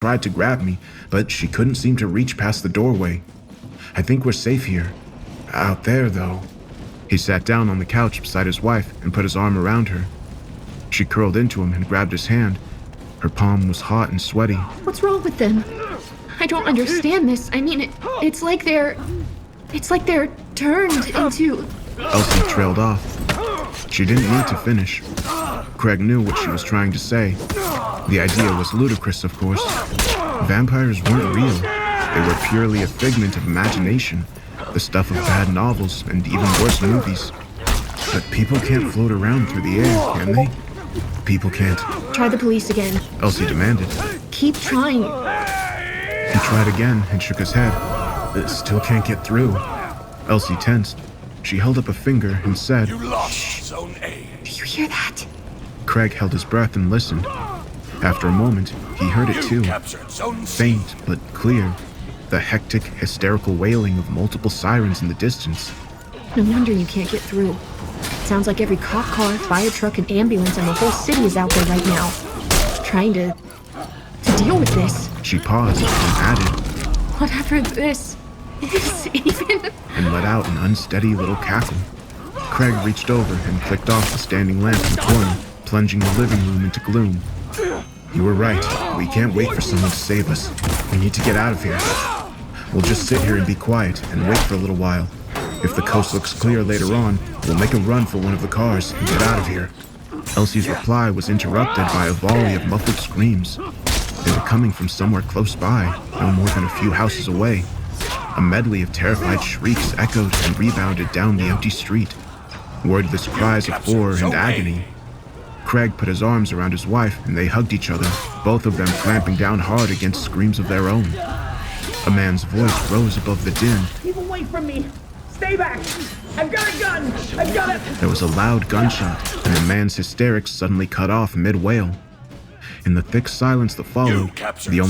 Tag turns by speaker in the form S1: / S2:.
S1: tried to grab me, but she couldn't seem to reach past the doorway. I think we're safe here. Out there, though. He sat down on the couch beside his wife and put his arm around her. She curled into him and grabbed his hand. Her palm was hot and sweaty.
S2: What's wrong with them? I don't understand this. I mean, it's like they're turned into...
S1: Elsie trailed off. She didn't need to finish. Craig knew what she was trying to say. The idea was ludicrous, of course. Vampires weren't real. They were purely a figment of imagination, the stuff of bad novels and even worse movies. But people can't float around through the air, can they? People can't.
S2: Try the police again.
S1: Elsie demanded.
S2: Keep trying.
S1: He tried again and shook his head. Still can't get through. Elsie tensed. She held up a finger and said,
S3: You lost Zone A.
S2: Do you hear that?
S1: Craig held his breath and listened. After a moment, he heard it too.
S3: Captured Zone C.
S1: Faint but clear. The hectic, hysterical wailing of multiple sirens in the distance.
S2: No wonder you can't get through. Sounds like every cop car, fire truck, and ambulance in the whole city is out there right now. Trying to deal with this.
S1: She paused and added,
S2: Whatever this is even...
S1: and let out an unsteady little cackle. Craig reached over and clicked off the standing lamp in the corner, plunging the living room into gloom. You were right. We can't wait for someone to save us. We need to get out of here. We'll just sit here and be quiet and wait for a little while. If the coast looks clear later on, we'll make a run for one of the cars and get out of here. Elsie's reply was interrupted by a volley of muffled screams. They were coming from somewhere close by, no more than a few houses away. A medley of terrified shrieks echoed and rebounded down the empty street. Wordless cries of horror and agony. Craig put his arms around his wife and they hugged each other, both of them clamping down hard against screams of their own. A man's voice rose above the din.
S4: Keep away from me! Stay back! I've got a gun! I've got it!
S1: There was a loud gunshot, and the man's hysterics suddenly cut off mid-wail. In the thick silence that followed, the only